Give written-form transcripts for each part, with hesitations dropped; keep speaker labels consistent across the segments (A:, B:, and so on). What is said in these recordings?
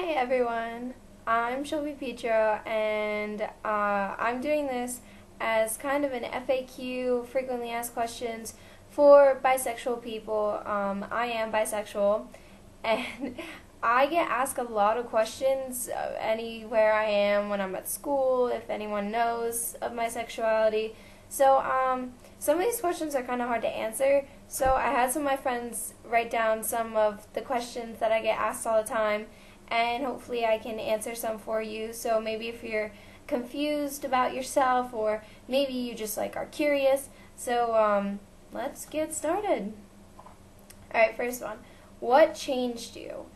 A: Hi everyone, I'm Petro, and I'm doing this as kind of an FAQ, frequently asked questions, for bisexual people. I am bisexual, and I get asked a lot of questions anywhere I am, when I'm at school, if anyone knows of my sexuality. So some of these questions are kind of hard to answer, so I had some of my friends write down some of the questions that I get asked all the time, and hopefully I can answer some for you. So maybe if you're confused about yourself, or maybe you just are curious. So let's get started. Alright, first one. What changed you?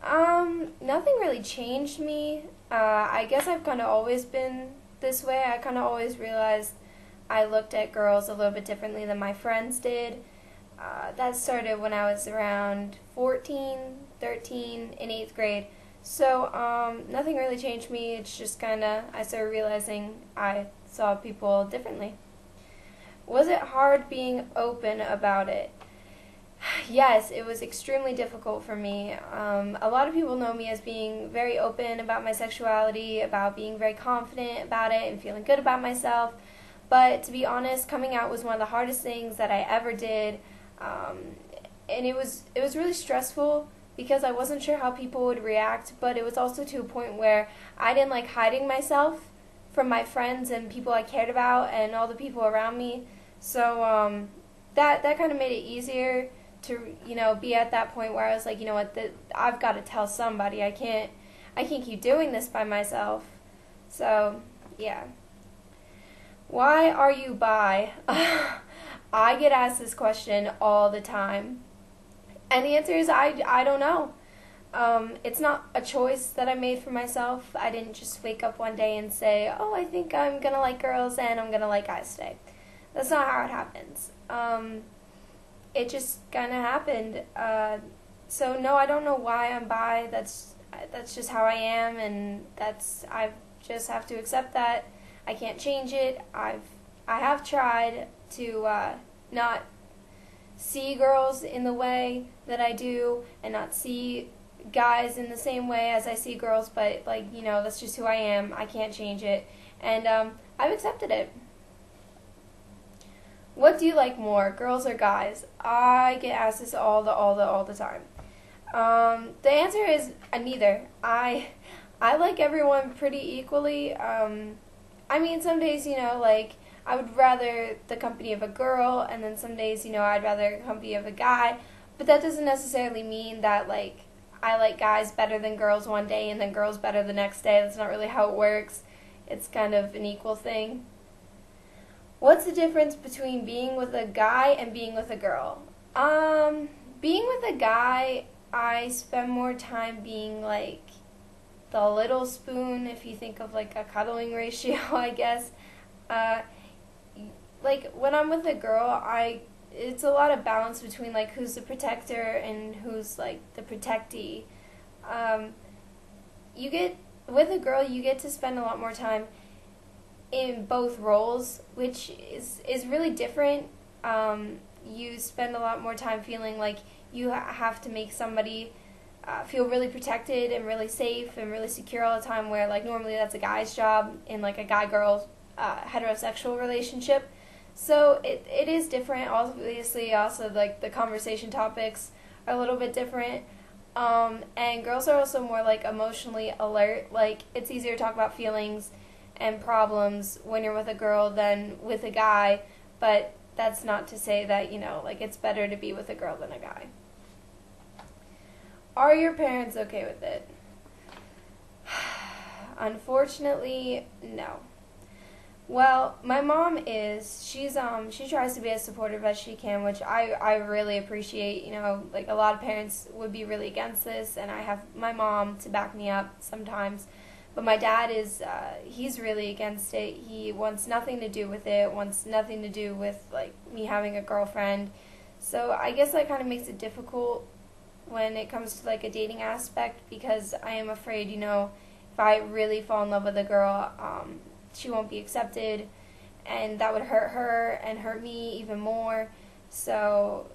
A: Nothing really changed me. I guess I've kind of always been this way. I kind of always realized I looked at girls a little bit differently than my friends did. That started when I was around 14, 13, in 8th grade. So nothing really changed me. It's just I started realizing I saw people differently. Was it hard being open about it? Yes, it was extremely difficult for me. A lot of people know me as being very open about my sexuality, about being very confident about it and feeling good about myself. But to be honest, coming out was one of the hardest things that I ever did. And it was really stressful because I wasn't sure how people would react, but it was also to a point where I didn't like hiding myself from my friends and people I cared about and all the people around me. So that kind of made it easier to be at that point where I was like, you know what, I've got to tell somebody. I can't keep doing this by myself. So yeah. Why are you bi? I get asked this question all the time. And the answer is I don't know. It's not a choice that I made for myself. I didn't just wake up one day and say, oh, I think I'm going to like girls and I'm going to like guys today. That's not how it happens. It just kind of happened. So no, I don't know why I'm bi. That's just how I am, and I just have to accept that. I can't change it. I have tried to not see girls in the way that I do, and not see guys in the same way as I see girls, but that's just who I am. I can't change it, and I've accepted it. What do you like more, girls or guys? I get asked this all the time. The answer is neither. I like everyone pretty equally. I mean, some days, I would rather the company of a girl, and then some days, I'd rather the company of a guy. But that doesn't necessarily mean that, I like guys better than girls one day and then girls better the next day. That's not really how it works. It's kind of an equal thing. What's the difference between being with a guy and being with a girl? Being with a guy, I spend more time being, the little spoon, if you think of, a cuddling ratio, I guess. When I'm with a girl, it's a lot of balance between who's the protector and who's the protectee. With a girl, you get to spend a lot more time in both roles, which is really different. You spend a lot more time feeling like you have to make somebody feel really protected and really safe and really secure all the time, where normally that's a guy's job in a guy-girl heterosexual relationship. So it is different. Obviously, also the conversation topics are a little bit different. And girls are also more emotionally alert. It's easier to talk about feelings and problems when you're with a girl than with a guy, but that's not to say that it's better to be with a girl than a guy. Are your parents okay with it? Unfortunately, no. Well, my mom is. She tries to be as supportive as she can, which I really appreciate. A lot of parents would be really against this, and I have my mom to back me up sometimes. But my dad he's really against it. He wants nothing to do with it, wants nothing to do with me having a girlfriend. So I guess that kind of makes it difficult when it comes to a dating aspect, because I am afraid, if I really fall in love with a girl, she won't be accepted, and that would hurt her and hurt me even more. So,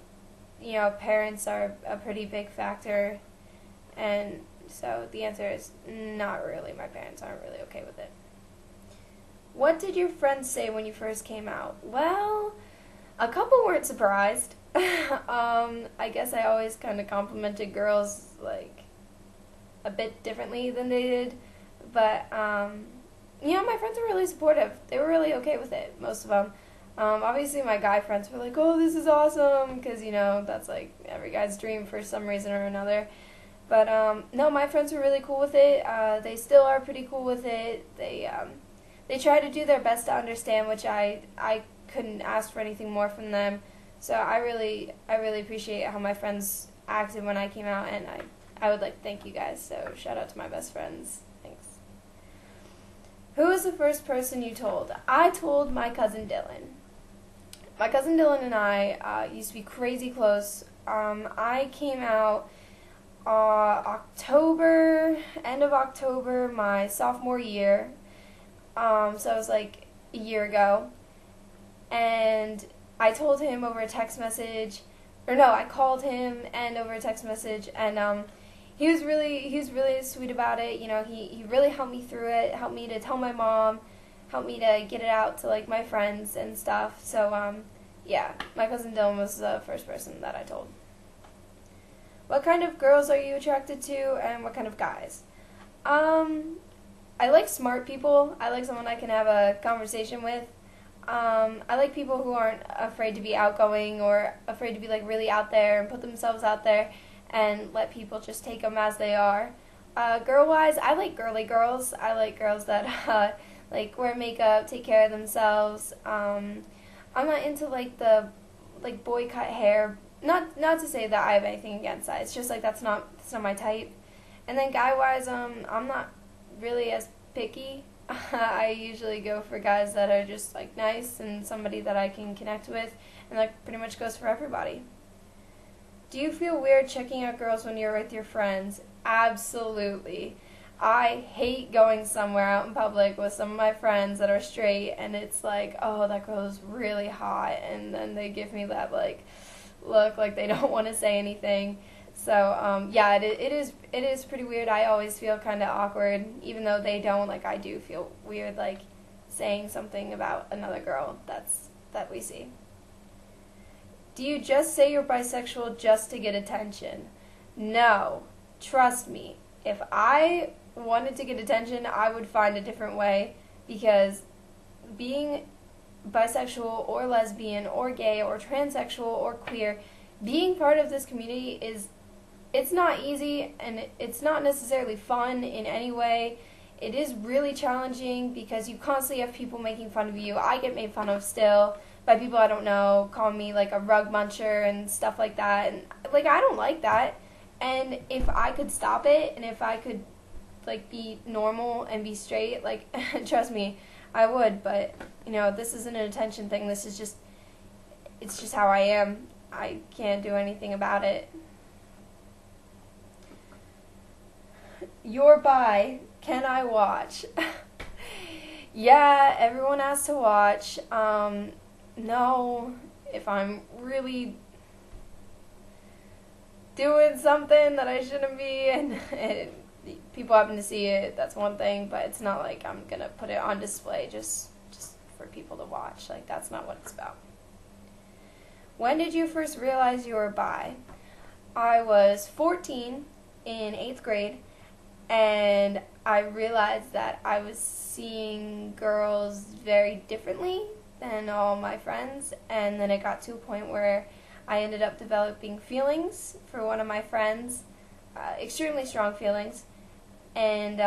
A: parents are a pretty big factor, and So the answer is not really. My parents aren't really okay with it. What did your friends say when you first came out? Well, a couple weren't surprised. I guess I always kind of complimented girls, like, a bit differently than they did. But, my friends were really supportive. They were really okay with it, most of them. Obviously, my guy friends were like, oh, this is awesome, because, that's, like, every guy's dream for some reason or another. But, no, my friends were really cool with it. They still are pretty cool with it. They try to do their best to understand, which I couldn't ask for anything more from them. So I really appreciate how my friends acted when I came out, and I would like to thank you guys. So shout out to my best friends. Thanks. Who was the first person you told? I told my cousin Dylan. My cousin Dylan and I used to be crazy close. I came out end of October, my sophomore year. So it was like a year ago. And I told him over a text message, I called him and over a text message, and he was really sweet about it. He really helped me through it, helped me to tell my mom, helped me to get it out to like my friends and stuff. So my cousin Dylan was the first person that I told. What kind of girls are you attracted to, and what kind of guys? I like smart people. I like someone I can have a conversation with. I like people who aren't afraid to be outgoing or afraid to be like really out there and put themselves out there and let people just take them as they are. Girl-wise, I like girly girls. I like girls that like wear makeup, take care of themselves. I'm not into like the boy cut hair. Not to say that I have anything against that. It's just like that's not my type. And then guy-wise, I'm not really as picky. I usually go for guys that are just like nice and somebody that I can connect with, and that pretty much goes for everybody. Do you feel weird checking out girls when you're with your friends? Absolutely. I hate going somewhere out in public with some of my friends that are straight, and it's like, oh, that girl is really hot, and then they give me that like look like they don't want to say anything. So, it is pretty weird. I always feel kind of awkward, even though they don't. Like, I do feel weird, like, saying something about another girl that we see. Do you just say you're bisexual just to get attention? No. Trust me. If I wanted to get attention, I would find a different way, because being bisexual or lesbian or gay or transsexual or queer, being part of this community it's not easy, and it's not necessarily fun in any way. It is really challenging because you constantly have people making fun of you. I get made fun of still by people I don't know, calling me like a rug muncher and stuff like that. And like, I don't like that. And if I could stop it, and if I could like be normal and be straight, like trust me, I would. But this isn't an attention thing. It's just how I am. I can't do anything about it. You're bi. Can I watch? Yeah, everyone has to watch. No, if I'm really doing something that I shouldn't be, and people happen to see it, that's one thing, but it's not like I'm gonna put it on display just for people to watch. Like, that's not what it's about. When did you first realize you were bi? I was 14 in 8th grade, and I realized that I was seeing girls very differently than all my friends, and then it got to a point where I ended up developing feelings for one of my friends, extremely strong feelings, and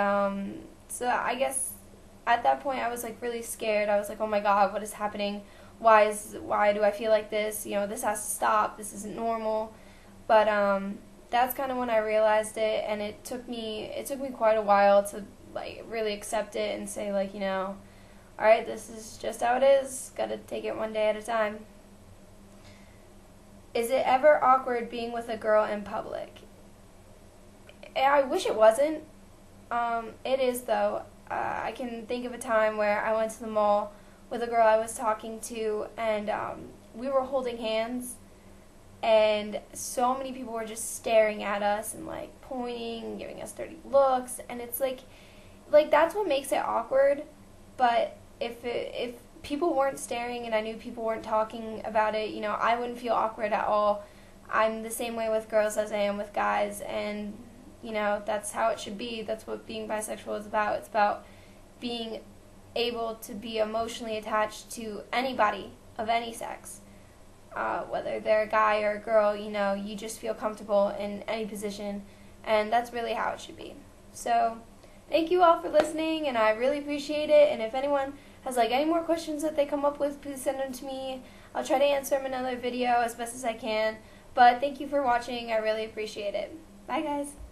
A: so I guess at that point I was like really scared. I was like, oh my god, what is happening? Why do I feel like this? This has to stop. This isn't normal. But that's kind of when I realized it, and it took me quite a while to like really accept it and say like, all right, this is just how it is. Got to take it one day at a time. Is it ever awkward being with a girl in public? I wish it wasn't. It is though. I can think of a time where I went to the mall with a girl I was talking to, and we were holding hands, and so many people were just staring at us and like pointing, giving us dirty looks, and it's like that's what makes it awkward. But if people weren't staring and I knew people weren't talking about it, you know, I wouldn't feel awkward at all. I'm the same way with girls as I am with guys, and you know, that's how it should be. That's what being bisexual is about. It's about being able to be emotionally attached to anybody of any sex. Whether they're a guy or a girl, you know, you just feel comfortable in any position, and that's really how it should be. So, thank you all for listening, and I really appreciate it. And if anyone has like any more questions that they come up with, please send them to me. I'll try to answer them in another video as best as I can. But thank you for watching. I really appreciate it. Bye, guys.